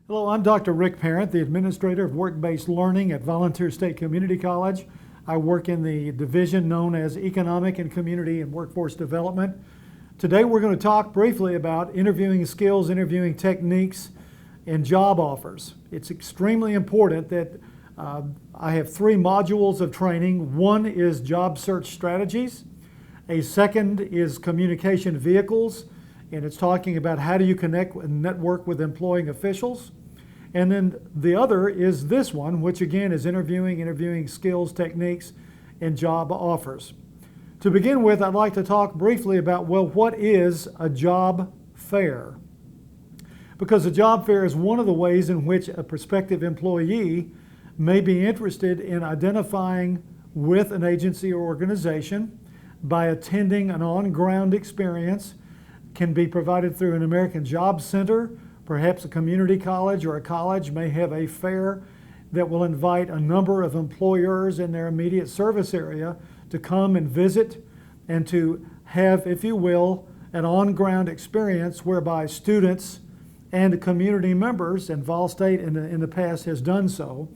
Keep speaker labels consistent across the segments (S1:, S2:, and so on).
S1: Hello, I'm Dr. Rick Parent, the administrator of work-based learning at Volunteer State Community College. I work in the division known as Economic and Community and Workforce Development. Today we're going to talk briefly about interviewing skills, interviewing techniques, and job offers. It's extremely important that I have 3 modules of training. One is job search strategies. A second is communication vehicles, and it's talking about how do you connect and network with employing officials. And then the other is this one, which again is interviewing skills, techniques, and job offers. To begin with, I'd like to talk briefly about, well, what is a job fair? Because a job fair is one of the ways in which a prospective employee may be interested in identifying with an agency or organization by attending an on-ground experience. Can be provided through an American Job Center. Perhaps a community college or a college may have a fair that will invite a number of employers in their immediate service area to come and visit and to have, if you will, an on-ground experience whereby students and community members, and Vol State in the past has done so,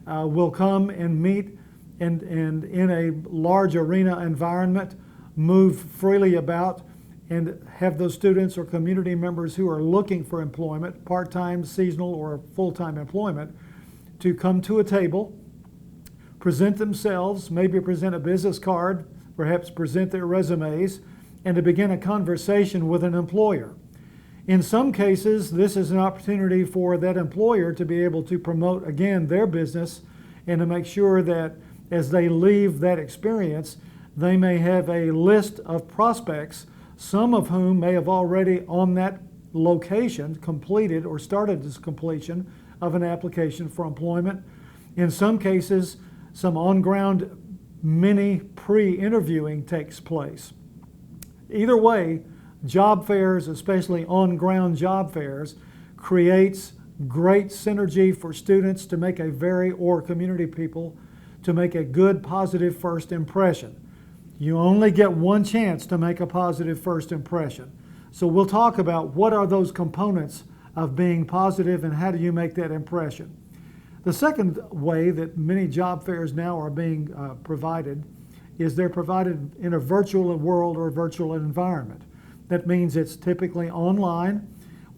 S1: will come and meet and in a large arena environment, move freely about, and have those students or community members who are looking for employment, part-time, seasonal, or full-time employment, to come to a table, present themselves, maybe present a business card, perhaps present their resumes, and to begin a conversation with an employer. In some cases, this is an opportunity for that employer to be able to promote, again, their business and to make sure that as they leave that experience, they may have a list of prospects, some of whom may have already on that location completed or started this completion of an application for employment. In some cases, some on-ground mini pre-interviewing takes place. Either way, job fairs, especially on-ground job fairs, creates great synergy for students to make or community people to make a good, positive first impression. You only get one chance to make a positive first impression. So we'll talk about what are those components of being positive and how do you make that impression. The second way that many job fairs now are being provided is they're provided in a virtual world or virtual environment. That means it's typically online,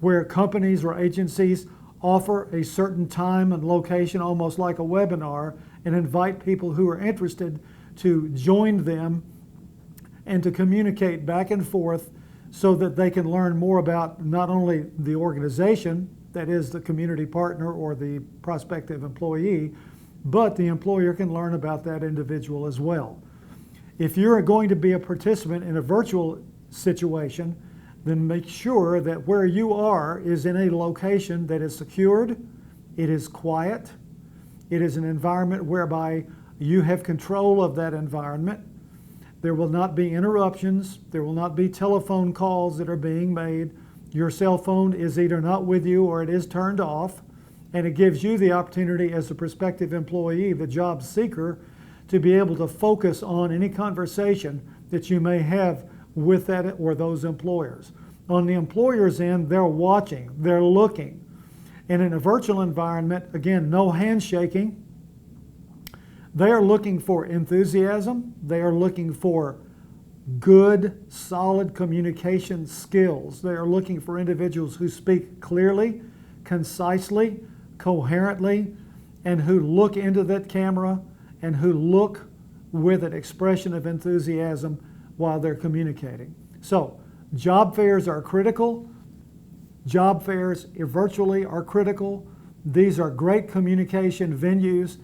S1: where companies or agencies offer a certain time and location, almost like a webinar, and invite people who are interested to join them and to communicate back and forth so that they can learn more about not only the organization, that is the community partner or the prospective employee, but the employer can learn about that individual as well. If you're going to be a participant in a virtual situation, then make sure that where you are is in a location that is secured, it is quiet, it is an environment whereby you have control of that environment. There will not be interruptions, there will not be telephone calls that are being made. Your cell phone is either not with you or it is turned off, and it gives you the opportunity as a prospective employee, the job seeker, to be able to focus on any conversation that you may have with that or those employers. On the employer's end, they're watching, they're looking. And in a virtual environment, again, no handshaking. They are looking for enthusiasm. They are looking for good, solid communication skills. They are looking for individuals who speak clearly, concisely, coherently, and who look into that camera and who look with an expression of enthusiasm while they're communicating. So, job fairs are critical. Job fairs virtually are critical. These are great communication venues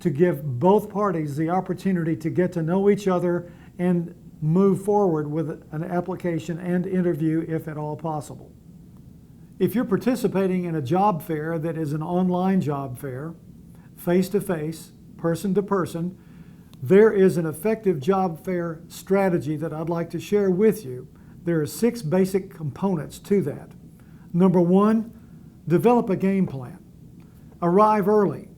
S1: to give both parties the opportunity to get to know each other and move forward with an application and interview if at all possible. If you're participating in a job fair that is an online job fair, face-to-face, person-to-person, there is an effective job fair strategy that I'd like to share with you. There are 6 basic components to that. Number 1, develop a game plan. Arrive early.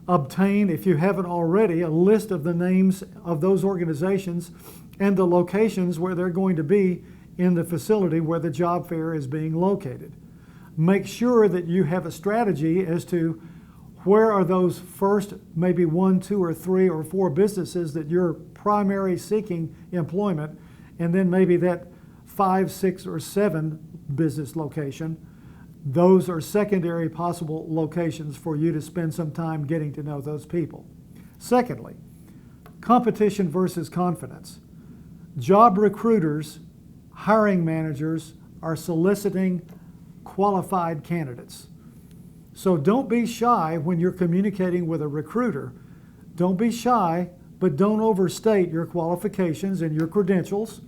S1: Obtain, if you haven't already, a list of the names of those organizations and the locations where they're going to be in the facility where the job fair is being located. make sure that you have a strategy as to where are those first maybe 1, 2, or 3 or 4 businesses that you're primary seeking employment, and then maybe that 5, 6, or 7 business location. Those are secondary possible locations for you to spend some time getting to know those people. Secondly, competition versus confidence. Job recruiters, hiring managers are soliciting qualified candidates. So don't be shy when you're communicating with a recruiter. Don't be shy, but don't overstate your qualifications and your credentials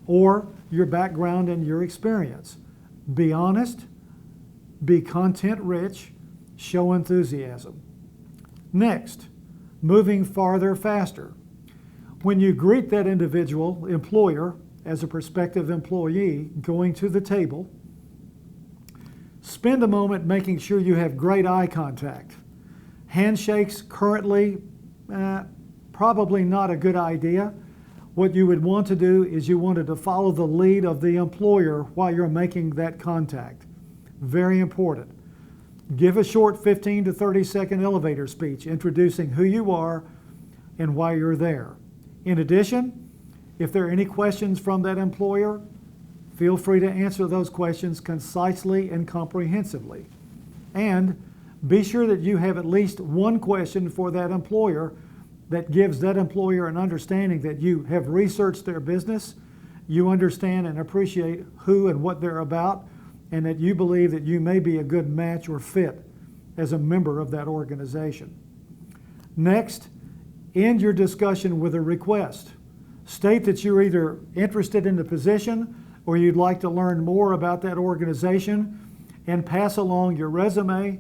S1: or your background and your experience. Be honest, be content rich, show enthusiasm. Next, moving farther faster. When you greet that individual employer as a prospective employee going to the table, spend a moment making sure you have great eye contact. Handshakes currently, probably not a good idea. What you would want to do is you wanted to follow the lead of the employer while you're making that contact. Very important. Give a short 15 to 30 second elevator speech introducing who you are and why you're there. In addition, if there are any questions from that employer, feel free to answer those questions concisely and comprehensively. And be sure that you have at least one question for that employer that gives that employer an understanding that you have researched their business, you understand and appreciate who and what they're about, and that you believe that you may be a good match or fit as a member of that organization. Next, end your discussion with a request. State that you're either interested in the position or you'd like to learn more about that organization, and pass along your resume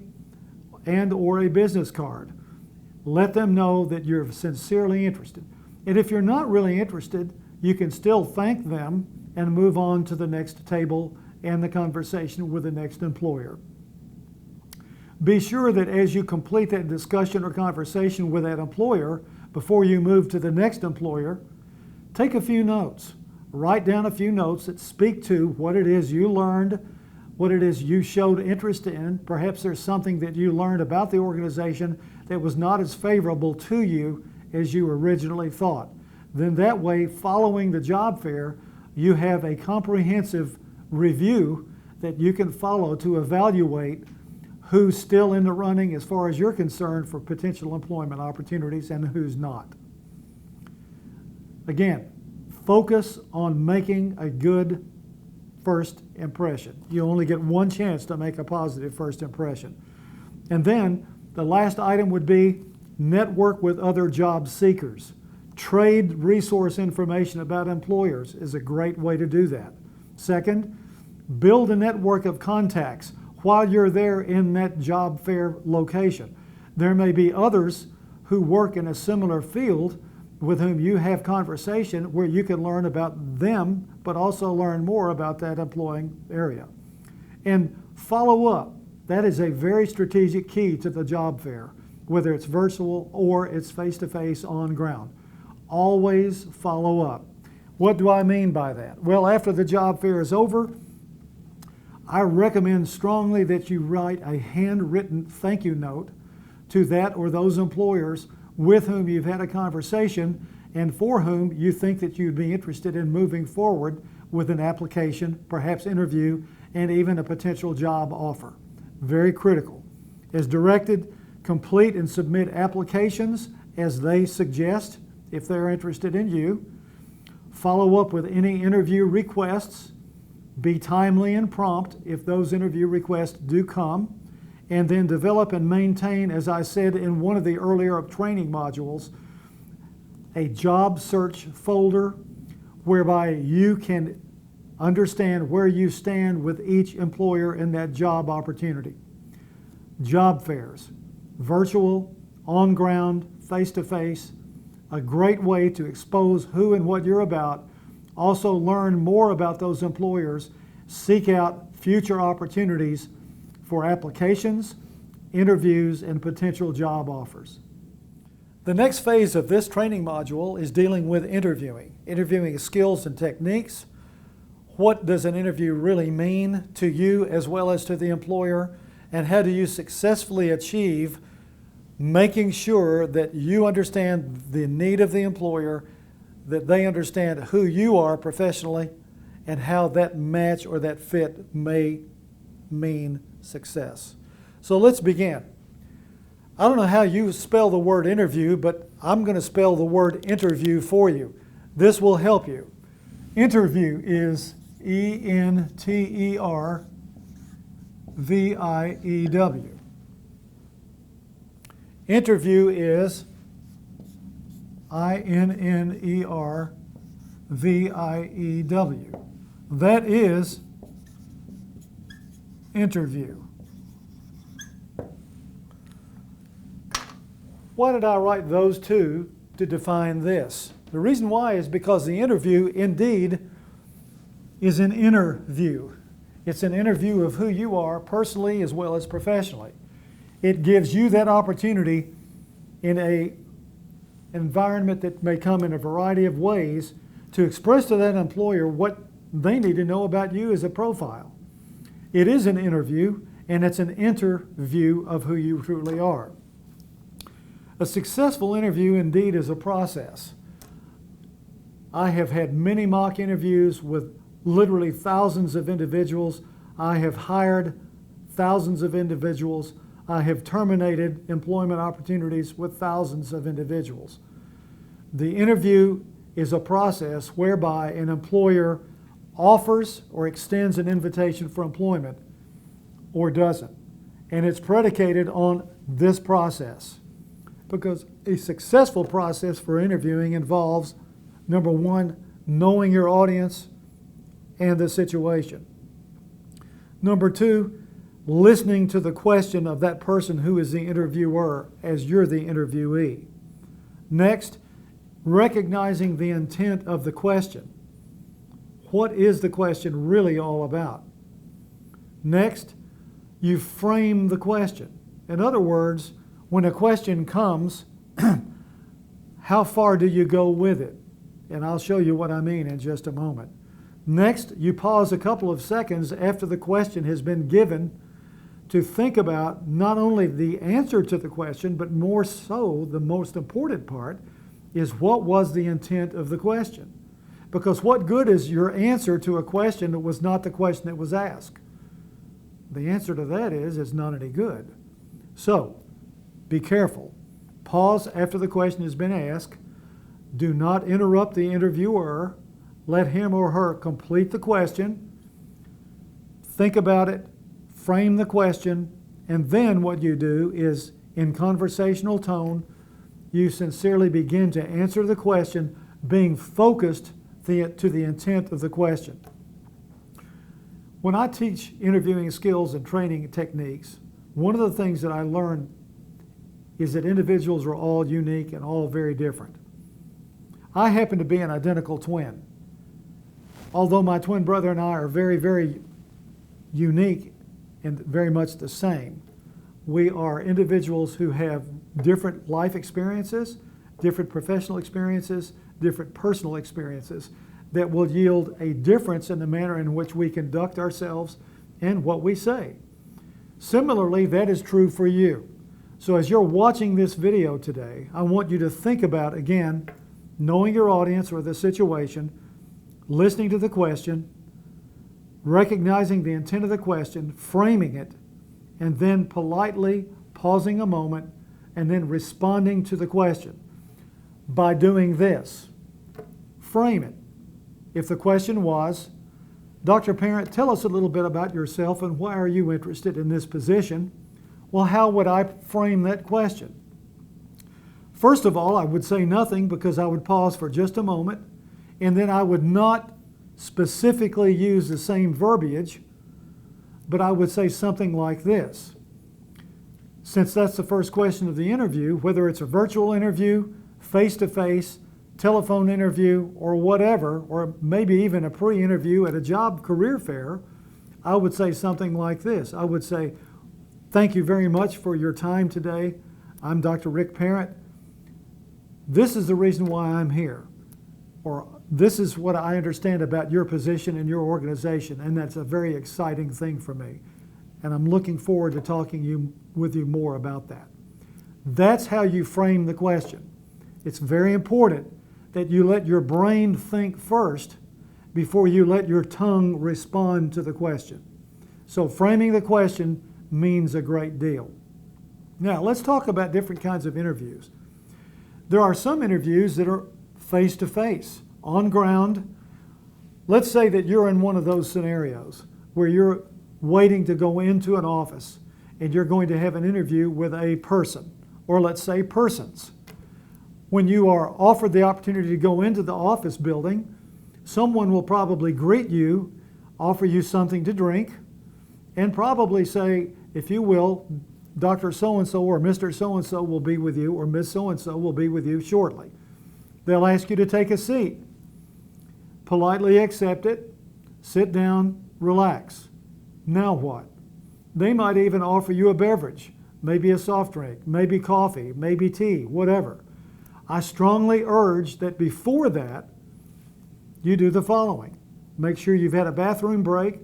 S1: and or a business card. Let them know that you're sincerely interested. And if you're not really interested, you can still thank them and move on to the next table and the conversation with the next employer. Be sure that as you complete that discussion or conversation with that employer, before you move to the next employer, take a few notes. Write down a few notes that speak to what it is you learned, what it is you showed interest in. Perhaps there's something that you learned about the organization that was not as favorable to you as you originally thought. Then that way, following the job fair, you have a comprehensive review that you can follow to evaluate who's still in the running as far as you're concerned for potential employment opportunities and who's not. Again, focus on making a good first impression. You only get one chance to make a positive first impression. And then the last item would be network with other job seekers. Trade resource information about employers is a great way to do that. Second, build a network of contacts while you're there in that job fair location. There may be others who work in a similar field with whom you have conversation where you can learn about them, but also learn more about that employing area. And follow up. That is a very strategic key to the job fair, whether it's virtual or it's face-to-face on ground. Always follow up. What do I mean by that? Well, after the job fair is over, I recommend strongly that you write a handwritten thank you note to that or those employers with whom you've had a conversation and for whom you think that you'd be interested in moving forward with an application, perhaps interview, and even a potential job offer. Very critical. As directed, complete and submit applications as they suggest if they're interested in you. Follow up with any interview requests. Be timely and prompt if those interview requests do come. And then develop and maintain, as I said in one of the earlier training modules, a job search folder whereby you can understand where you stand with each employer in that job opportunity. Job fairs, virtual, on ground, face-to-face, a great way to expose who and what you're about. Also learn more about those employers, seek out future opportunities for applications, interviews, and potential job offers. The next phase of this training module is dealing with interviewing skills and techniques, what does an interview really mean to you as well as to the employer, and how do you successfully achieve making sure that you understand the need of the employer, that they understand who you are professionally, and how that match or that fit may mean success. So let's begin. I don't know how you spell the word interview, but I'm going to spell the word interview for you. This will help you. Interview is E-N-T-E-R-V-I-E-W. Interview is I-N-N-E-R-V-I-E-W. That is interview. Why did I write those two to define this? The reason why is because the interview indeed is an inner view. It's an interview of who you are personally as well as professionally. It gives you that opportunity in an environment that may come in a variety of ways to express to that employer what they need to know about you as a profile. It is an interview, and it's an interview of who you truly are. A successful interview indeed is a process. I have had many mock interviews with literally thousands of individuals. I have hired thousands of individuals. I have terminated employment opportunities with thousands of individuals. The interview is a process whereby an employer offers or extends an invitation for employment or doesn't. And it's predicated on this process, because a successful process for interviewing involves, number one, knowing your audience and the situation. Number two, listening to the question of that person who is the interviewer as you're the interviewee. Next, recognizing the intent of the question. What is the question really all about? Next, you frame the question. In other words, when a question comes, how far do you go with it? And I'll show you what I mean in just a moment. Next, you pause a couple of seconds after the question has been given to think about not only the answer to the question, but more so, the most important part is what was the intent of the question? Because what good is your answer to a question that was not the question that was asked? The answer to that is it's not any good. So, be careful. Pause after the question has been asked. Do not interrupt the interviewer. Let him or her complete the question. Think about it. Frame the question. And then what you do is, in conversational tone, you sincerely begin to answer the question, being focused to the intent of the question. When I teach interviewing skills and training techniques, one of the things that I learn is that individuals are all unique and all very different. I happen to be an identical twin. Although my twin brother and I are very, very unique and very much the same, we are individuals who have different life experiences, different professional experiences, different personal experiences that will yield a difference in the manner in which we conduct ourselves and what we say. Similarly, that is true for you. So as you're watching this video today, I want you to think about, again, knowing your audience or the situation, listening to the question, recognizing the intent of the question, framing it, and then politely pausing a moment and then responding to the question. By doing this, frame it. If the question was, Dr. Parent, tell us a little bit about yourself and why are you interested in this position? Well, how would I frame that question? First of all, I would say nothing, because I would pause for just a moment, and then I would not specifically use the same verbiage, but I would say something like this. Since that's the first question of the interview, whether it's a virtual interview, face-to-face, telephone interview, or whatever, or maybe even a pre-interview at a job career fair, I would say something like this. I would say, thank you very much for your time today. I'm Dr. Rick Parent. This is the reason why I'm here. Or this is what I understand about your position and your organization, and that's a very exciting thing for me. And I'm looking forward to talking with you more about that. That's how you frame the question. It's very important that you let your brain think first before you let your tongue respond to the question. So framing the question means a great deal. Now, let's talk about different kinds of interviews. There are some interviews that are face-to-face, on ground. Let's say that you're in one of those scenarios where you're waiting to go into an office and you're going to have an interview with a person, or let's say persons. When you are offered the opportunity to go into the office building, someone will probably greet you, offer you something to drink, and probably say, if you will, Dr. So-and-so or Mr. So-and-so will be with you, or Ms. So-and-so will be with you shortly. They'll ask you to take a seat. Politely accept it, sit down, relax. Now what? They might even offer you a beverage, maybe a soft drink, maybe coffee, maybe tea, whatever. I strongly urge that before that, you do the following. Make sure you've had a bathroom break.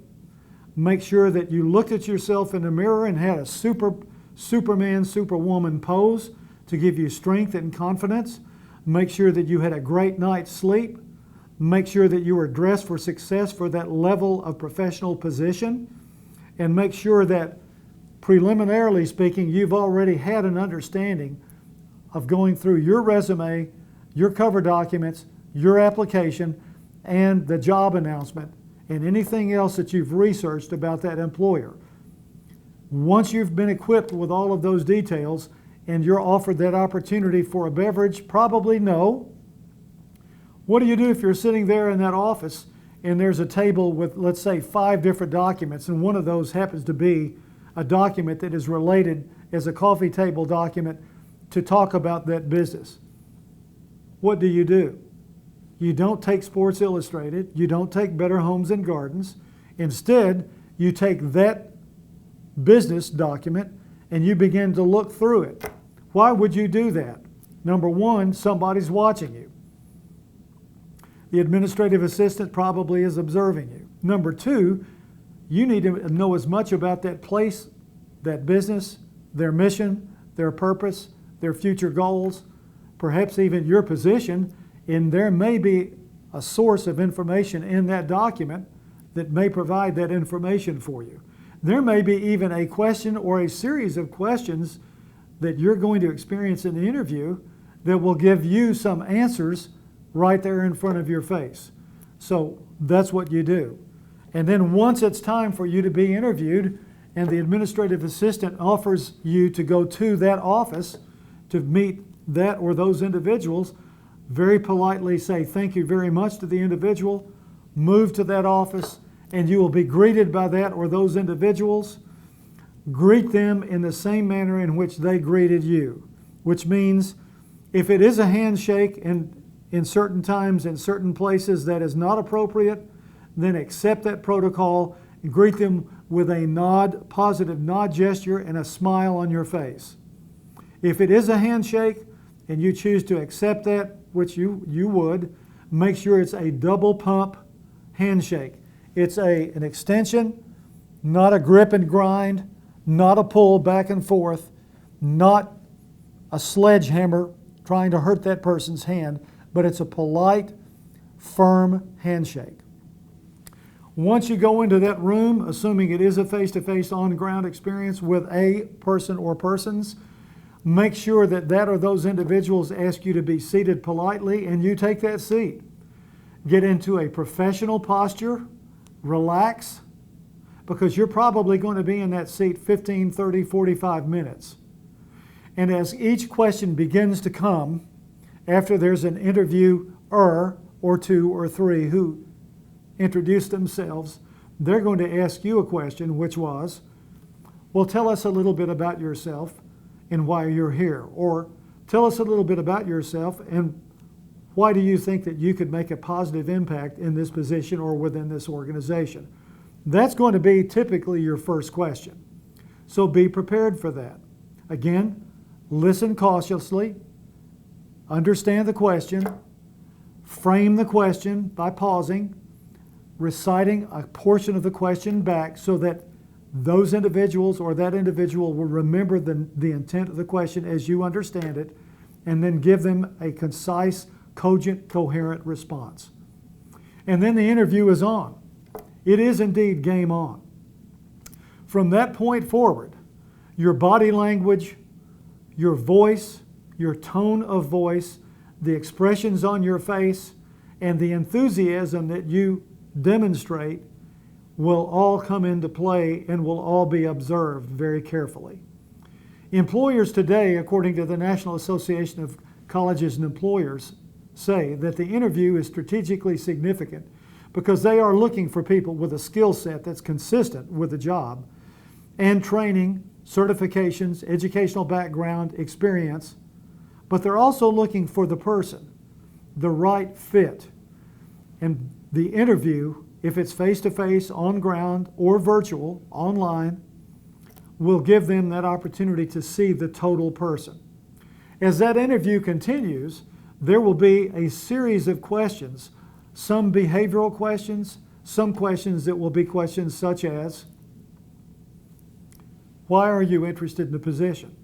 S1: Make sure that you looked at yourself in the mirror and had a Superman, Superwoman pose to give you strength and confidence. Make sure that you had a great night's sleep. Make sure that you were dressed for success for that level of professional position. And make sure that, preliminarily speaking, you've already had an understanding of going through your resume, your cover documents, your application, and the job announcement, and anything else that you've researched about that employer. Once you've been equipped with all of those details and you're offered that opportunity for a beverage, probably no. What do you do if you're sitting there in that office and there's a table with, let's say, 5 different documents, and one of those happens to be a document that is related as a coffee table document to talk about that business? What do? You don't take Sports Illustrated, you don't take Better Homes and Gardens. Instead, you take that business document and you begin to look through it. Why would you do that? Number one, somebody's watching you. The administrative assistant probably is observing you. Number two, you need to know as much about that place, that business, their mission, their purpose, their future goals, perhaps even your position, and there may be a source of information in that document that may provide that information for you. There may be even a question or a series of questions that you're going to experience in the interview that will give you some answers right there in front of your face. So that's what you do. And then once it's time for you to be interviewed and the administrative assistant offers you to go to that office to meet that or those individuals, very politely say thank you very much to the individual, move to that office, and you will be greeted by that or those individuals. Greet them in the same manner in which they greeted you, which means if it is a handshake and in certain times, in certain places that is not appropriate, then accept that protocol and greet them with a nod, positive nod gesture and a smile on your face. If it is a handshake and you choose to accept that, which you would, make sure it's a double pump handshake. It's an extension, not a grip and grind, not a pull back and forth, not a sledgehammer trying to hurt that person's hand, but it's a polite, firm handshake. Once you go into that room, assuming it is a face-to-face on-ground experience with a person or persons, make sure that that or those individuals ask you to be seated politely and you take that seat. Get into a professional posture, relax, because you're probably going to be in that seat 15, 30, 45 minutes. And as each question begins to come, after there's an interviewer or two or three who introduce themselves, they're going to ask you a question, which was, well, tell us a little bit about yourself and why you're here. Or tell us a little bit about yourself and why do you think that you could make a positive impact in this position or within this organization? That's going to be typically your first question. So be prepared for that. Again, listen cautiously, understand the question, frame the question by pausing, reciting a portion of the question back so that those individuals or that individual will remember the intent of the question as you understand it, and then give them a concise, cogent, coherent response. And then the interview is on. It is indeed game on. From that point forward, your body language, your voice, your tone of voice, the expressions on your face, and the enthusiasm that you demonstrate will all come into play and will all be observed very carefully. Employers today, according to the National Association of Colleges and Employers, say that the interview is strategically significant because they are looking for people with a skill set that's consistent with the job and training, certifications, educational background, experience, but they're also looking for the person, the right fit. And the interview, if it's face-to-face, on ground, or virtual, online, will give them that opportunity to see the total person. As that interview continues, there will be a series of questions, some behavioral questions, some questions that will be questions such as, why are you interested in the position?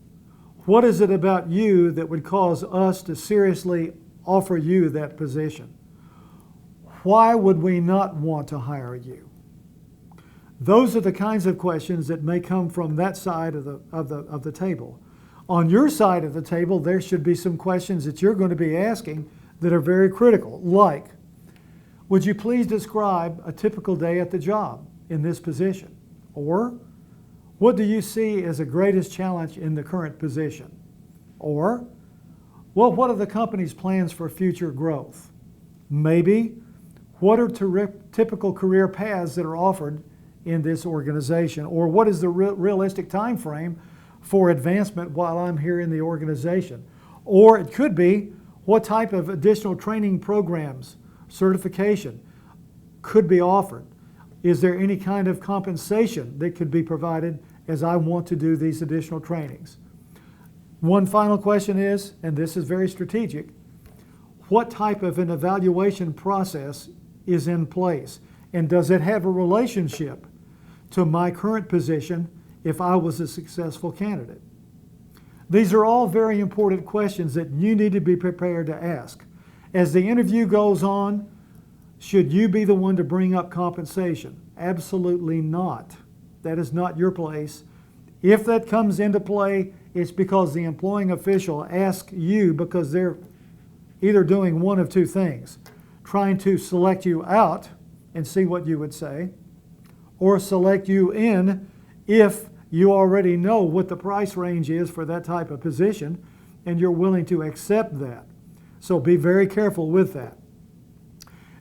S1: What is it about you that would cause us to seriously offer you that position? Why would we not want to hire you? Those are the kinds of questions that may come from that side of the table. On your side of the table, there should be some questions that you're going to be asking that are very critical, like, would you please describe a typical day at the job in this position? Or, what do you see as the greatest challenge in the current position? Or, well, what are the company's plans for future growth? Maybe, what are typical career paths that are offered in this organization? Or what is the realistic time frame for advancement while I'm here in the organization? Or it could be, what type of additional training programs, certification could be offered? Is there any kind of compensation that could be provided as I want to do these additional trainings? One final question is, and this is very strategic, what type of an evaluation process is in place? And does it have a relationship to my current position if I was a successful candidate? These are all very important questions that you need to be prepared to ask. As the interview goes on, should you be the one to bring up compensation? Absolutely not. That is not your place. If that comes into play, it's because the employing official asks you because they're either doing one of two things, trying to select you out and see what you would say, or select you in if you already know what the price range is for that type of position and you're willing to accept that. So be very careful with that.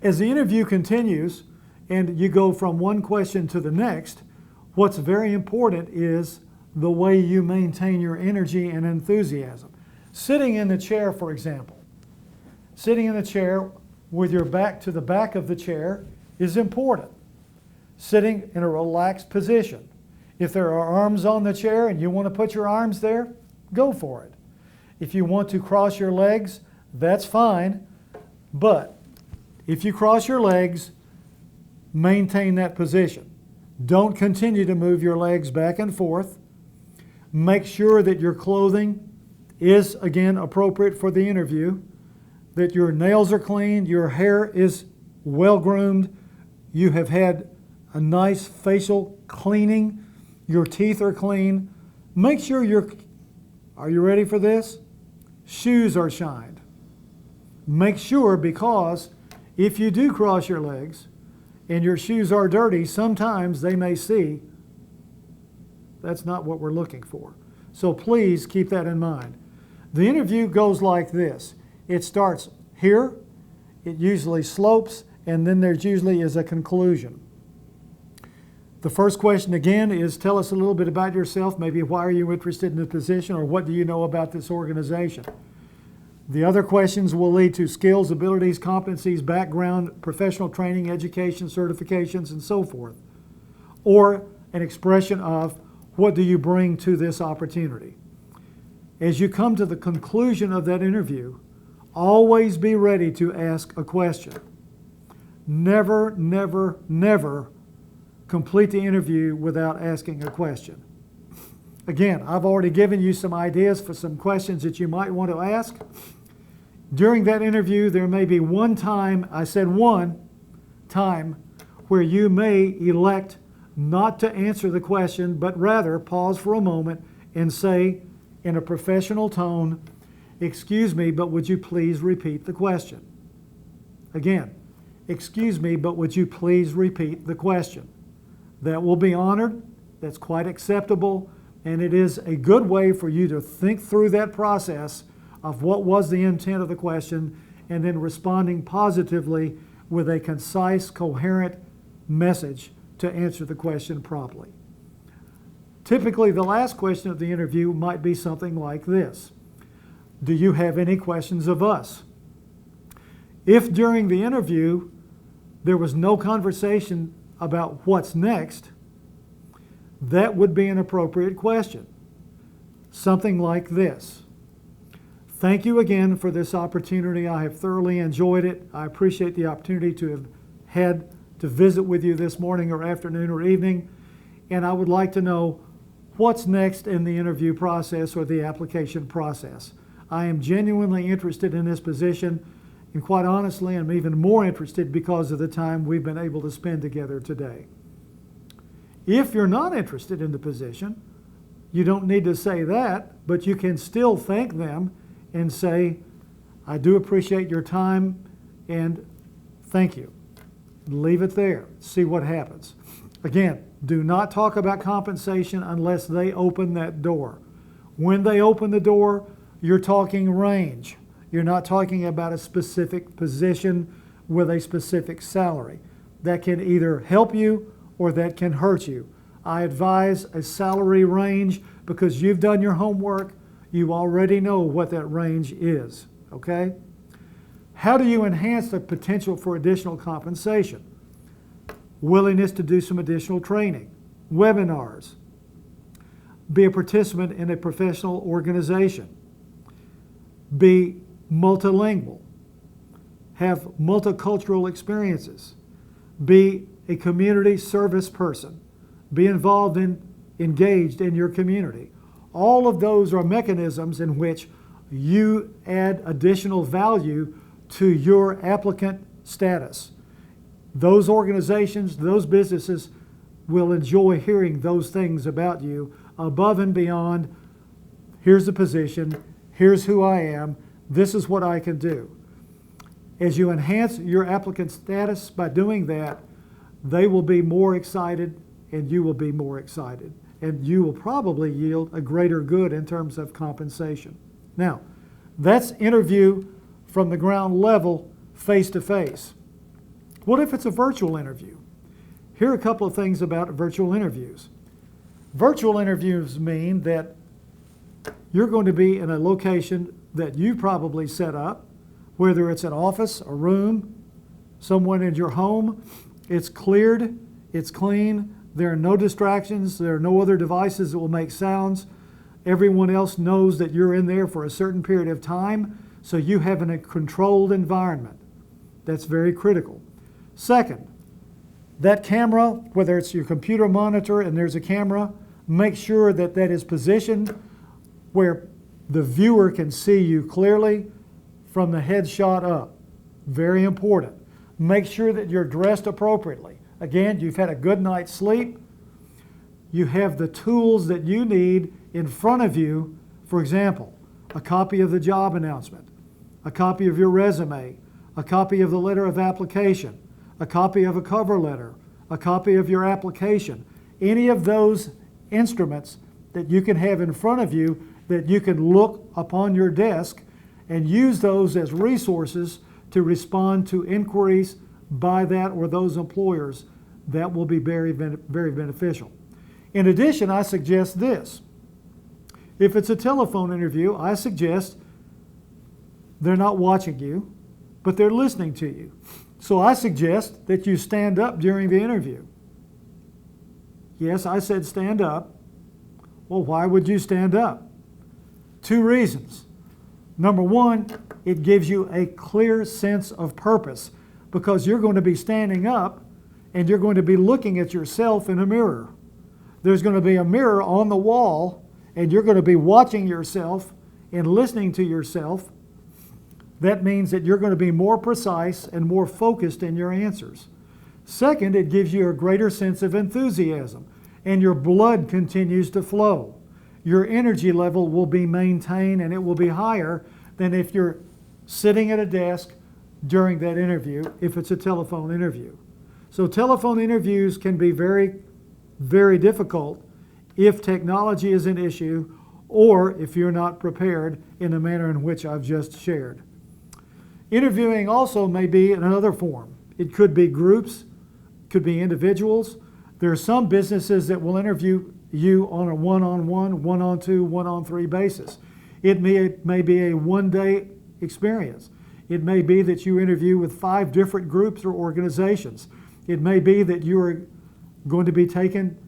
S1: As the interview continues and you go from one question to the next, what's very important is the way you maintain your energy and enthusiasm. Sitting in the chair, for example, sitting in the chair with your back to the back of the chair is important. Sitting in a relaxed position. If there are arms on the chair and you want to put your arms there, go for it. If you want to cross your legs, that's fine. But if you cross your legs, maintain that position. Don't continue to move your legs back and forth. Make sure that your clothing is, again, appropriate for the interview, that your nails are clean, your hair is well groomed, you have had a nice facial cleaning, your teeth are clean. Make sure are you ready for this? Shoes are shined. Make sure, because if you do cross your legs and your shoes are dirty, sometimes they may see that's not what we're looking for. So please keep that in mind. The interview goes like this. It starts here, it usually slopes, and then there usually is a conclusion. The first question again is, tell us a little bit about yourself. Maybe why are you interested in the position, or what do you know about this organization? The other questions will lead to skills, abilities, competencies, background, professional training, education, certifications, and so forth. Or an expression of, what do you bring to this opportunity? As you come to the conclusion of that interview, Always be ready to ask a question. Never, never, never complete the interview without asking a question. Again, I've already given you some ideas for some questions that you might want to ask. During that interview, there may be one time, I said one time, where you may elect not to answer the question, but rather pause for a moment and say in a professional tone, "Excuse me, but would you please repeat the question?" Again, "Excuse me, but would you please repeat the question?" That will be honored. That's quite acceptable. And it is a good way for you to think through that process of what was the intent of the question and then responding positively with a concise, coherent message to answer the question properly. Typically, the last question of the interview might be something like this: "Do you have any questions of us?" If during the interview there was no conversation about what's next, that would be an appropriate question. Something like this: "Thank you again for this opportunity. I have thoroughly enjoyed it. I appreciate the opportunity to have had to visit with you this morning or afternoon or evening, and I would like to know what's next in the interview process or the application process. I am genuinely interested in this position, and quite honestly, I'm even more interested because of the time we've been able to spend together today." If you're not interested in the position, you don't need to say that, but you can still thank them and say, "I do appreciate your time and thank you." Leave it there. See what happens. Again, do not talk about compensation unless they open that door. When they open the door, you're talking range. You're not talking about a specific position with a specific salary. That can either help you or that can hurt you. I advise a salary range because you've done your homework. You already know what that range is, okay? How do you enhance the potential for additional compensation? Willingness to do some additional training, webinars, be a participant in a professional organization, be multilingual, have multicultural experiences, be a community service person, be engaged in your community. All of those are mechanisms in which you add additional value to your applicant status. Those organizations, those businesses will enjoy hearing those things about you above and beyond, "Here's the position, here's who I am, this is what I can do." As you enhance your applicant status by doing that, they will be more excited and you will be more excited. And you will probably yield a greater good in terms of compensation. Now, that's interview from the ground level, face to face. What if it's a virtual interview? Here are a couple of things about virtual interviews. Virtual interviews mean that you're going to be in a location that you probably set up, whether it's an office, a room, someone in your home. It's cleared, it's clean, there are no distractions, there are no other devices that will make sounds. Everyone else knows that you're in there for a certain period of time, so you have a controlled environment. That's very critical. Second, that camera, whether it's your computer monitor and there's a camera, make sure that that is positioned where the viewer can see you clearly from the headshot up. Very important. Make sure that you're dressed appropriately. Again, you've had a good night's sleep. You have the tools that you need in front of you. For example, a copy of the job announcement, a copy of your resume, a copy of the letter of application, a copy of a cover letter, a copy of your application. Any of those instruments that you can have in front of you that you can look upon your desk and use those as resources to respond to inquiries by that or those employers. That will be very, very beneficial. In addition, I suggest this. If it's a telephone interview, I suggest they're not watching you, but they're listening to you. So I suggest that you stand up during the interview. Yes, I said stand up. Well, why would you stand up? Two reasons. Number one, it gives you a clear sense of purpose because you're going to be standing up and you're going to be looking at yourself in a mirror. There's going to be a mirror on the wall and you're going to be watching yourself and listening to yourself. That means that you're going to be more precise and more focused in your answers. Second, it gives you a greater sense of enthusiasm and your blood continues to flow. Your energy level will be maintained and it will be higher than if you're sitting at a desk during that interview, if it's a telephone interview. So telephone interviews can be very, very difficult if technology is an issue or if you're not prepared in the manner in which I've just shared. Interviewing also may be in another form. It could be groups, could be individuals. There are some businesses that will interview you on a one-on-one, one-on-two, one-on-three basis. It may be a one-day experience. It may be that you interview with 5 different groups or organizations. It may be that you are going to be taken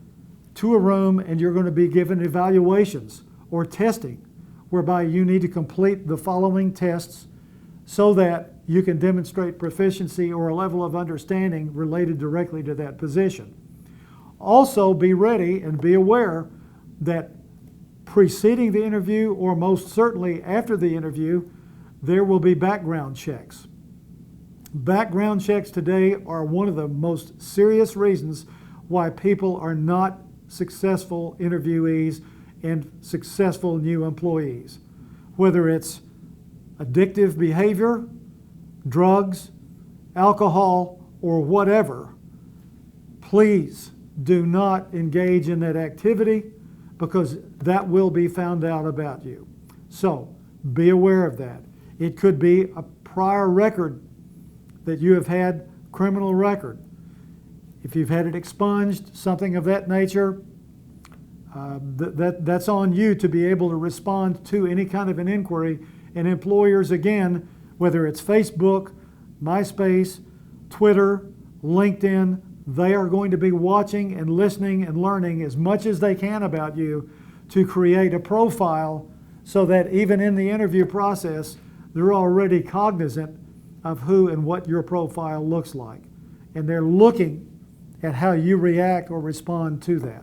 S1: to a room and you're going to be given evaluations or testing, whereby you need to complete the following tests so that you can demonstrate proficiency or a level of understanding related directly to that position. Also, be ready and be aware that preceding the interview, or most certainly after the interview, there will be background checks. Background checks today are one of the most serious reasons why people are not successful interviewees and successful new employees. Whether it's addictive behavior, drugs, alcohol, or whatever, please do not engage in that activity because that will be found out about you. So be aware of that. It could be a prior record that you have had, criminal record. If you've had it expunged, something of that nature, that's on you to be able to respond to any kind of an inquiry. And employers, again, whether it's Facebook, MySpace, Twitter, LinkedIn, they are going to be watching and listening and learning as much as they can about you to create a profile so that even in the interview process, they're already cognizant of who and what your profile looks like. And they're looking at how you react or respond to that.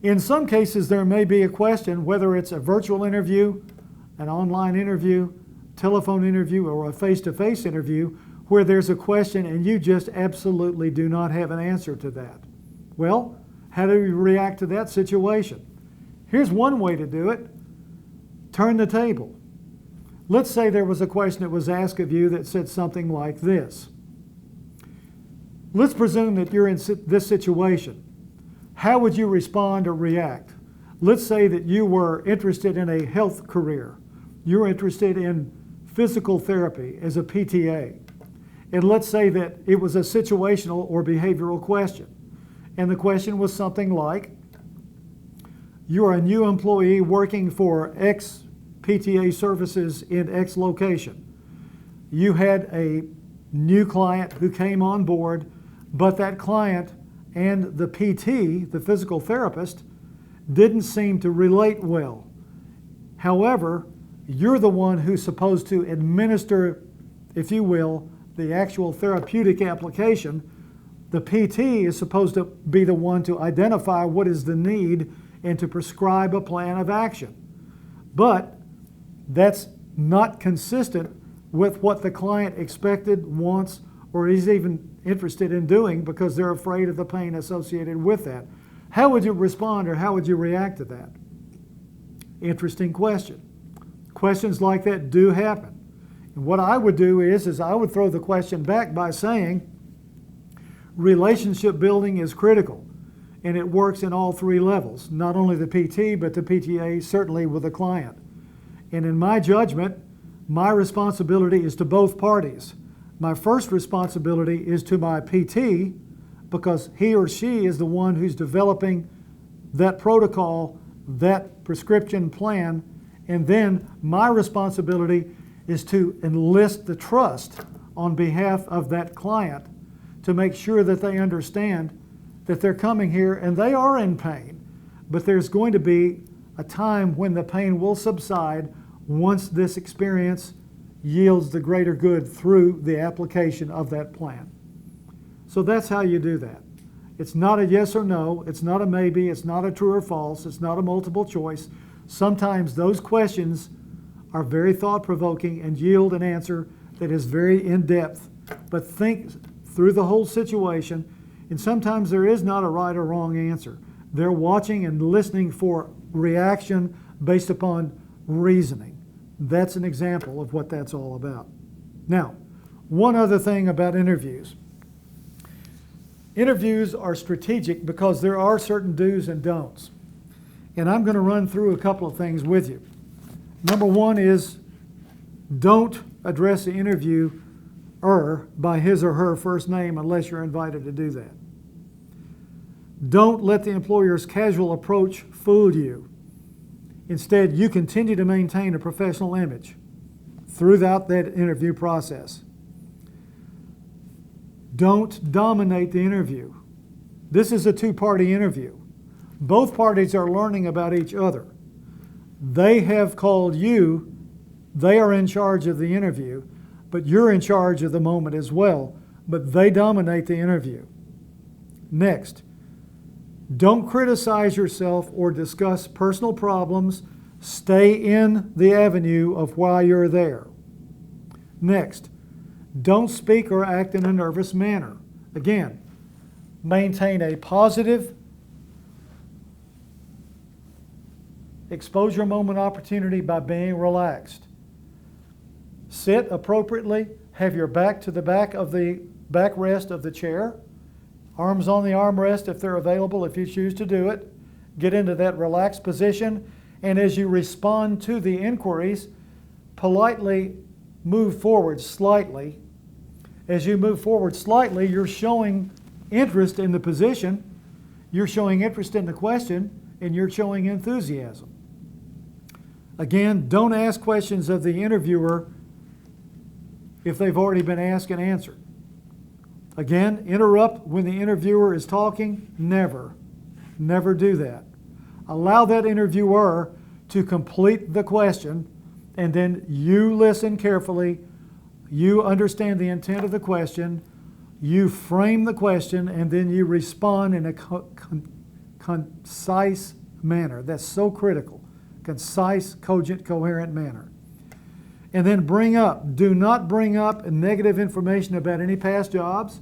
S1: In some cases, there may be a question, whether it's a virtual interview, an online interview, telephone interview, or a face-to-face interview, where there's a question and you just absolutely do not have an answer to that. Well, how do you react to that situation? Here's one way to do it. Turn the table. Let's say there was a question that was asked of you that said something like this. Let's presume that you're in this situation. How would you respond or react? Let's say that you were interested in a health career. You're interested in physical therapy as a PTA. And let's say that it was a situational or behavioral question. And the question was something like, you're a new employee working for X PTA services in X location. You had a new client who came on board, but that client and the PT, the physical therapist, didn't seem to relate well. However, you're the one who's supposed to administer, if you will, the actual therapeutic application. The PT is supposed to be the one to identify what is the need and to prescribe a plan of action. But that's not consistent with what the client expected, wants, or is even interested in doing because they're afraid of the pain associated with that. How would you respond or how would you react to that? Interesting question. Questions like that do happen. And what I would do is I would throw the question back by saying, relationship building is critical, and it works in all 3 levels, not only the PT, but the PTA, certainly with the client. And in my judgment, my responsibility is to both parties. My first responsibility is to my PT, because he or she is the one who's developing that protocol, that prescription plan, and then my responsibility is to enlist the trust on behalf of that client to make sure that they understand that they're coming here and they are in pain, but there's going to be a time when the pain will subside once this experience yields the greater good through the application of that plan. So that's how you do that. It's not a yes or no, it's not a maybe, it's not a true or false, it's not a multiple choice. Sometimes those questions are very thought-provoking and yield an answer that is very in-depth. But think through the whole situation, and sometimes there is not a right or wrong answer. They're watching and listening for reaction based upon reasoning. That's an example of what that's all about. Now, one other thing about interviews. Interviews are strategic because there are certain do's and don'ts. And I'm going to run through a couple of things with you. Number one is don't address the interviewer by his or her first name unless you're invited to do that. Don't let the employer's casual approach fool you. Instead, you continue to maintain a professional image throughout that interview process. Don't dominate the interview. This is a two-party interview. Both parties are learning about each other. They have called you, they are in charge of the interview, but you're in charge of the moment as well, but they dominate the interview. Next, don't criticize yourself or discuss personal problems. Stay in the avenue of why you're there. Next, don't speak or act in a nervous manner. Again, maintain a positive exposure moment opportunity by being relaxed. Sit appropriately, have your back to the back of the backrest of the chair, arms on the armrest if they're available if you choose to do it. Get into that relaxed position, and as you respond to the inquiries, politely move forward slightly. As you move forward slightly, you're showing interest in the position, you're showing interest in the question, and you're showing enthusiasm. Again, don't ask questions of the interviewer if they've already been asked and answered. Again, interrupt when the interviewer is talking. Never do that. Allow that interviewer to complete the question, and then you listen carefully. You understand the intent of the question, you frame the question, and then you respond in a concise manner. That's so critical. Concise, cogent, coherent manner. And then do not bring up negative information about any past jobs,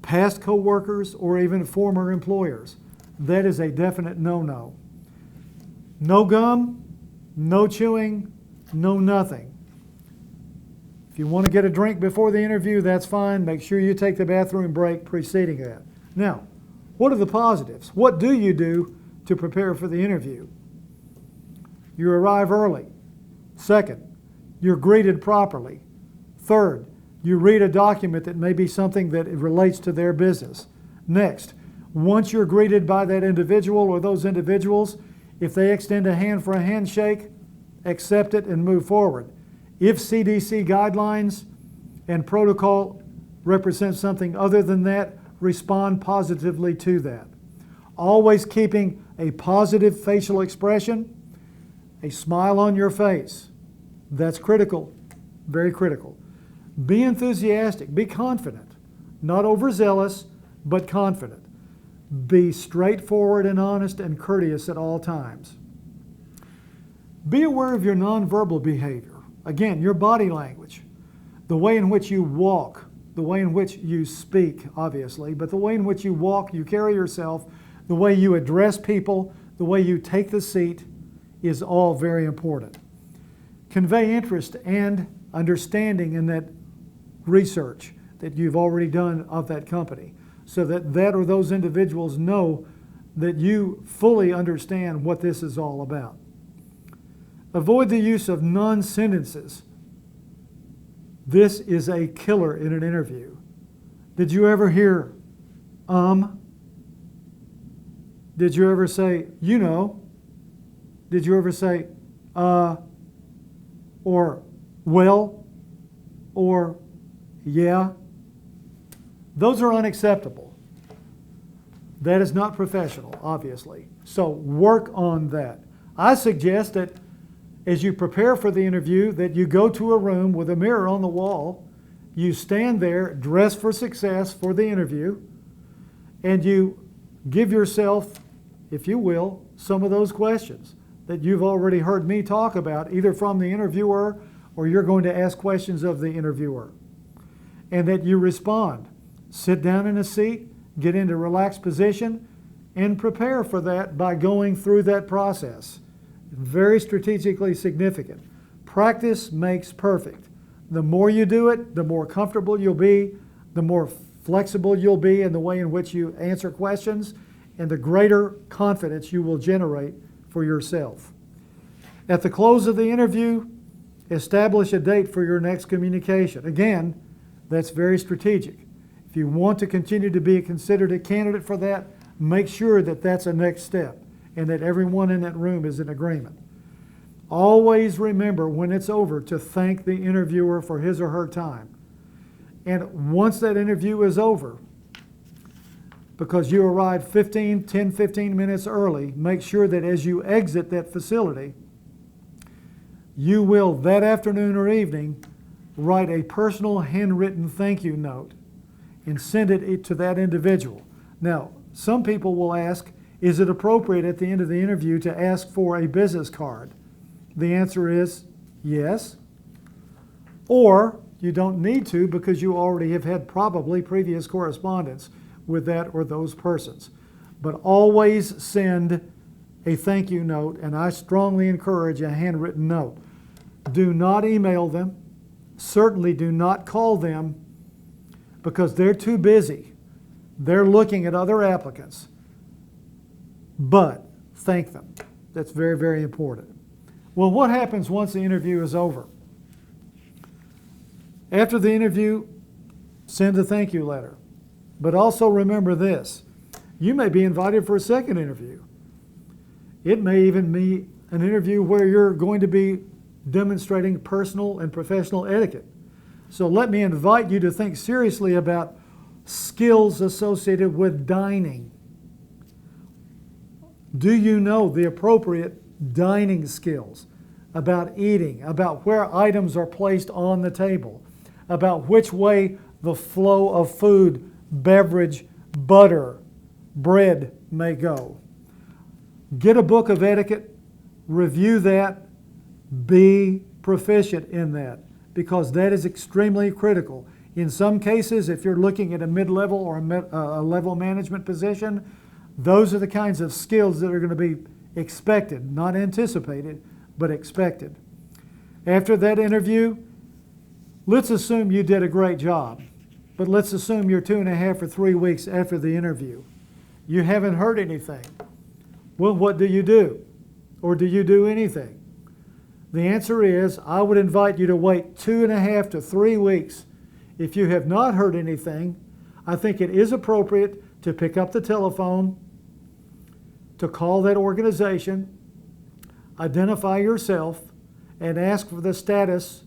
S1: past co-workers, or even former employers. That is a definite no-no. No gum, no chewing, no nothing. If you want to get a drink before the interview, that's fine. Make sure you take the bathroom break preceding that. Now, what are the positives? What do you do to prepare for the interview? You arrive early. Second, you're greeted properly. Third, you read a document that may be something that relates to their business. Next, once you're greeted by that individual or those individuals, if they extend a hand for a handshake, accept it and move forward. If CDC guidelines and protocol represent something other than that, respond positively to that. Always keeping a positive facial expression, a smile on your face. That's critical, very critical. Be enthusiastic, be confident, not overzealous, but confident. Be straightforward and honest and courteous at all times. Be aware of your nonverbal behavior. Again, your body language, the way in which you walk, the way in which you speak, obviously, but the way in which you walk, you carry yourself, the way you address people, the way you take the seat is all very important. Convey interest and understanding in that research that you've already done of that company so that or those individuals know that you fully understand what this is all about. Avoid the use of non-sentences. This is a killer in an interview. Did you ever hear, Did you ever say, you know? Did you ever say, or well, or yeah? Those are unacceptable. That is not professional, obviously. So work on that. I suggest that as you prepare for the interview, that you go to a room with a mirror on the wall, you stand there dressed for success for the interview, and you give yourself, if you will, some of those questions that you've already heard me talk about, either from the interviewer or you're going to ask questions of the interviewer, and that you respond. Sit down in a seat, get into a relaxed position, and prepare for that by going through that process. Very strategically significant. Practice makes perfect. The more you do it, the more comfortable you'll be, the more flexible you'll be in the way in which you answer questions, and the greater confidence you will generate for yourself. At the close of the interview, establish a date for your next communication. Again, that's very strategic. If you want to continue to be considered a candidate for that, make sure that that's a next step and that everyone in that room is in agreement. Always remember when it's over to thank the interviewer for his or her time. And once that interview is over, because you arrived 10, 15 minutes early, make sure that as you exit that facility, you will that afternoon or evening write a personal handwritten thank you note and send it to that individual. Now, some people will ask, is it appropriate at the end of the interview to ask for a business card? The answer is yes. Or you don't need to because you already have had probably previous correspondence with that or those persons. But always send a thank you note, and I strongly encourage a handwritten note. Do not email them. Certainly do not call them because they're too busy. They're looking at other applicants. But thank them. That's very, very important. Well, what happens once the interview is over? After the interview, send a thank you letter. But also remember this. You may be invited for a second interview. It may even be an interview where you're going to be demonstrating personal and professional etiquette. So let me invite you to think seriously about skills associated with dining. Do you know the appropriate dining skills about eating, about where items are placed on the table, about which way the flow of food, beverage, butter, bread may go? Get a book of etiquette, review that, be proficient in that, because that is extremely critical. In some cases, if you're looking at a mid-level or a level management position, those are the kinds of skills that are going to be expected, not anticipated, but expected. After that interview, let's assume you did a great job, but let's assume you're 2.5 or 3 weeks after the interview. You haven't heard anything. Well, what do you do? Or do you do anything? The answer is, I would invite you to wait 2.5 to 3 weeks. If you have not heard anything, I think it is appropriate to pick up the telephone, to call that organization, identify yourself, and ask for the status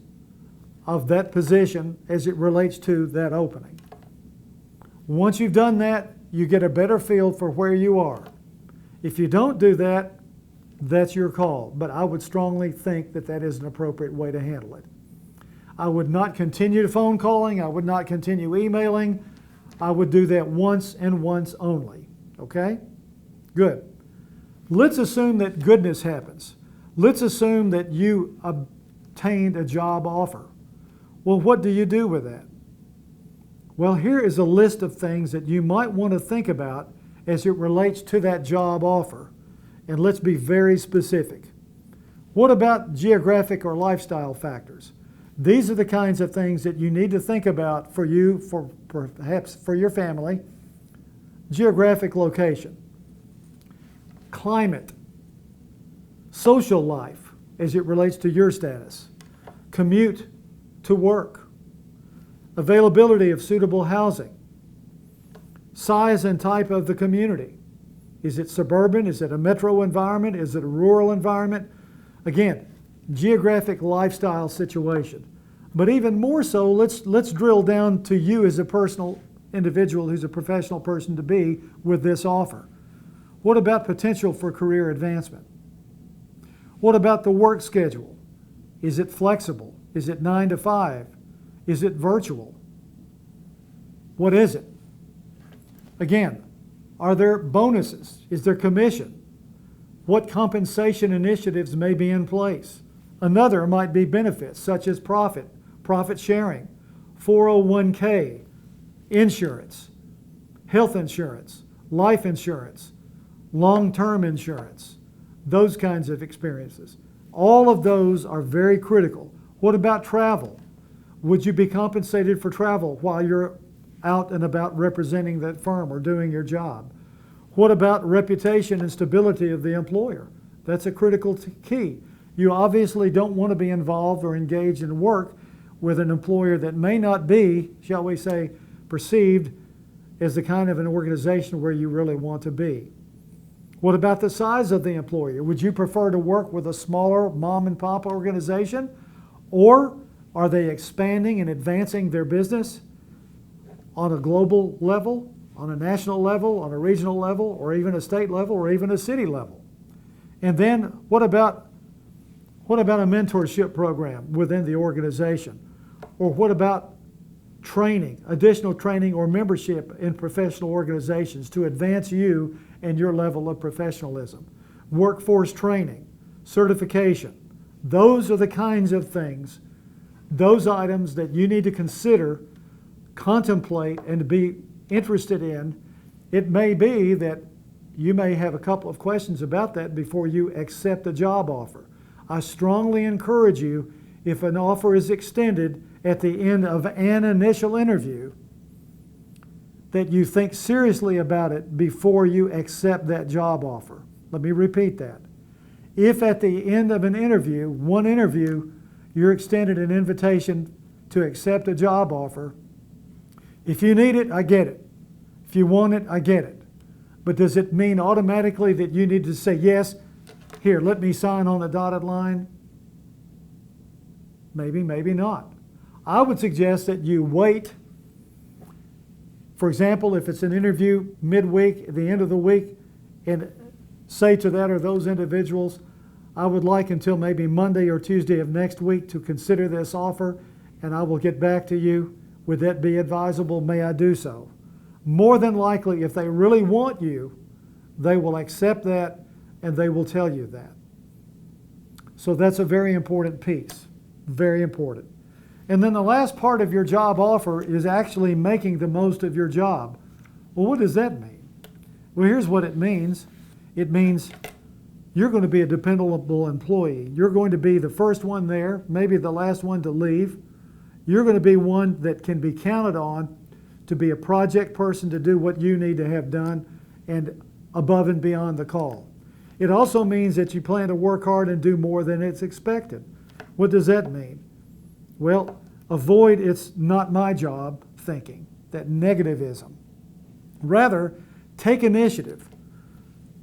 S1: of that position as it relates to that opening. Once you've done that, you get a better feel for where you are. If you don't do that, that's your call, but I would strongly think that that is an appropriate way to handle it. I would not continue phone calling. I would not continue emailing. I would do that once and once only. Okay? Good. Let's assume that goodness happens. Let's assume that you obtained a job offer. Well, what do you do with that? Well, here is a list of things that you might want to think about as it relates to that job offer. And let's be very specific. What about geographic or lifestyle factors? These are the kinds of things that you need to think about for you, for perhaps for your family. Geographic location, climate, social life as it relates to your status, commute to work, availability of suitable housing, size and type of the community. Is it suburban? Is it a metro environment? Is it a rural environment? Again, geographic lifestyle situation. But even more so, let's drill down to you as a personal individual who's a professional person to be with this offer. What about potential for career advancement? What about the work schedule? Is it flexible? Is it 9 to 5? Is it virtual? What is it? Again, are there bonuses? Is there commission? What compensation initiatives may be in place? Another might be benefits such as profit sharing, 401k, insurance, health insurance, life insurance, long-term insurance, those kinds of experiences. All of those are very critical. What about travel? Would you be compensated for travel while you're out and about representing that firm or doing your job? What about reputation and stability of the employer? That's a critical key. You obviously don't want to be involved or engaged in work with an employer that may not be, shall we say, perceived as the kind of an organization where you really want to be. What about the size of the employer? Would you prefer to work with a smaller mom and pop organization? Or are they expanding and advancing their business on a global level, on a national level, on a regional level, or even a state level, or even a city level? And then what about a mentorship program within the organization? Or what about training, additional training or membership in professional organizations to advance you and your level of professionalism? Workforce training, certification. Those are the kinds of things, those items that you need to consider, contemplate, and be interested in. It may be that you may have a couple of questions about that before you accept a job offer. I strongly encourage you, if an offer is extended at the end of an initial interview, that you think seriously about it before you accept that job offer. Let me repeat that. If at the end of an interview, one interview, you're extended an invitation to accept a job offer, if you need it, I get it. If you want it, I get it. But does it mean automatically that you need to say, yes, here, let me sign on the dotted line? Maybe, maybe not. I would suggest that you wait. For example, if it's an interview midweek, at the end of the week, and say to that or those individuals, I would like until maybe Monday or Tuesday of next week to consider this offer, and I will get back to you. Would that be advisable? May I do so? More than likely, if they really want you, they will accept that and they will tell you that. So that's a very important piece, very important. And then the last part of your job offer is actually making the most of your job. Well, what does that mean? Well, here's what it means. It means you're going to be a dependable employee. You're going to be the first one there, maybe the last one to leave. You're going to be one that can be counted on to be a project person to do what you need to have done and above and beyond the call. It also means that you plan to work hard and do more than it's expected. What does that mean? Well, avoid it's not my job thinking, that negativism. Rather, take initiative.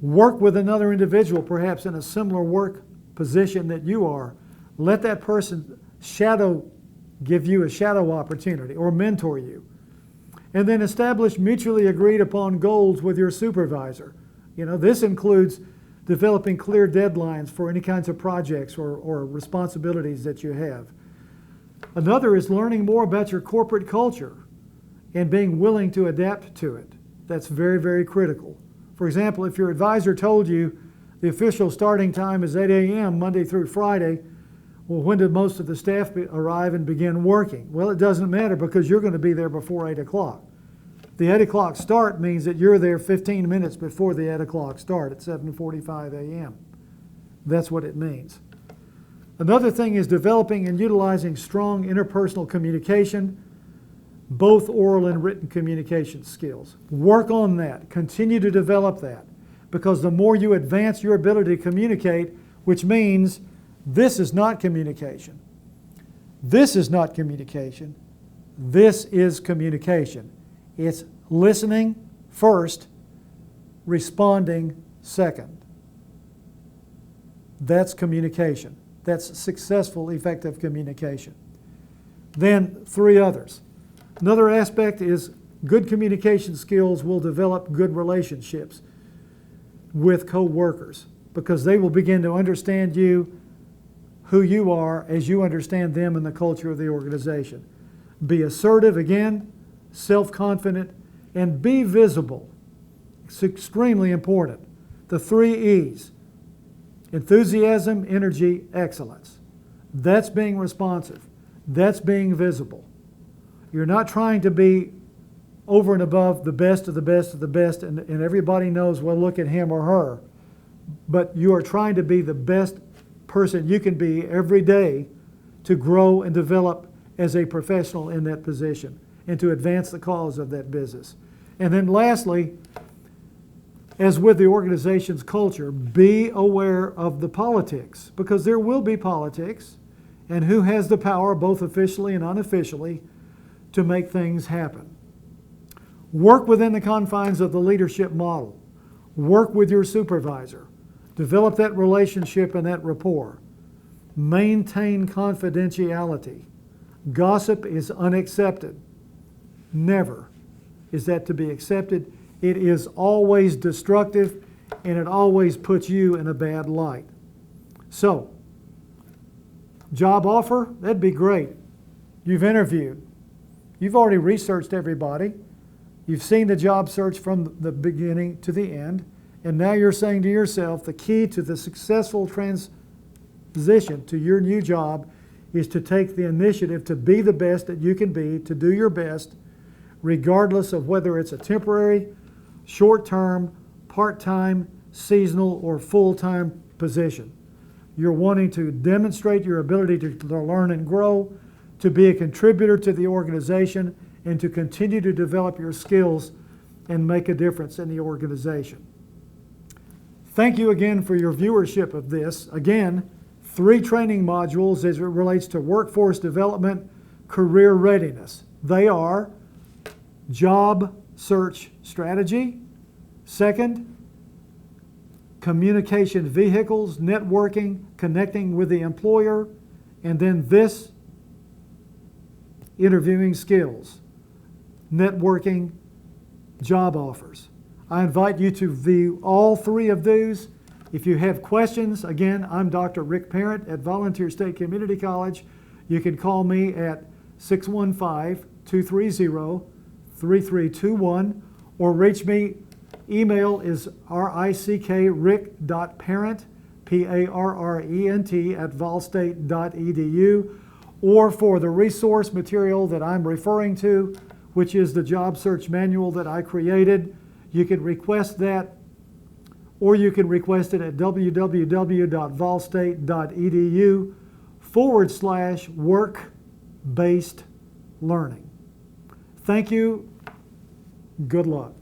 S1: Work with another individual, perhaps in a similar work position that you are. Let that person give you a shadow opportunity or mentor you. And then establish mutually agreed upon goals with your supervisor. This includes developing clear deadlines for any kinds of projects or responsibilities that you have. Another is learning more about your corporate culture and being willing to adapt to it. That's very, very critical. For example, if your advisor told you the official starting time is 8 a.m. Monday through Friday, well, when did most of the staff arrive and begin working? Well, it doesn't matter because you're going to be there before 8 o'clock. The 8 o'clock start means that you're there 15 minutes before the 8 o'clock start at 7:45 a.m. That's what it means. Another thing is developing and utilizing strong interpersonal communication, both oral and written communication skills. Work on that. Continue to develop that, because the more you advance your ability to communicate, which means this is not communication. This is not communication. This is communication. It's listening first, responding second. That's communication. That's successful, effective communication. Then 3 others. Another aspect is good communication skills will develop good relationships with co-workers. because they will begin to understand you, who you are, as you understand them and the culture of the organization. Be assertive, again, self-confident, and be visible. It's extremely important. The 3 E's: enthusiasm, energy, excellence. That's being responsive. That's being visible. You're not trying to be over and above the best of the best of the best, and everybody knows, well, look at him or her. But you are trying to be the best person you can be every day to grow and develop as a professional in that position and to advance the cause of that business. And then lastly, as with the organization's culture, be aware of the politics, because there will be politics, and who has the power, both officially and unofficially, to make things happen. Work within the confines of the leadership model. Work with your supervisor. Develop that relationship and that rapport. Maintain confidentiality. Gossip is unaccepted. Never is that to be accepted. It is always destructive, and it always puts you in a bad light. So, job offer, that'd be great. You've interviewed. You've already researched everybody. You've seen the job search from the beginning to the end, and now you're saying to yourself, the key to the successful transition to your new job is to take the initiative to be the best that you can be, to do your best, regardless of whether it's a temporary, short-term, part-time, seasonal, or full-time position. You're wanting to demonstrate your ability to learn and grow, to be a contributor to the organization, and to continue to develop your skills and make a difference in the organization. Thank you again for your viewership of this. Again, 3 training modules as it relates to workforce development, career readiness. They are job search strategy. Second, communication vehicles, networking, connecting with the employer. And then this, interviewing skills, networking, job offers. I invite you to view all 3 of these. If you have questions, again, I'm Dr. Rick Parent at Volunteer State Community College. You can call me at 615-230-3321 or reach me. Email is rick.parent, Parrent, at volstate.edu, or for the resource material that I'm referring to, which is the job search manual that I created. You can request that, or you can request it at www.volstate.edu/work-based learning. Thank you. Good luck.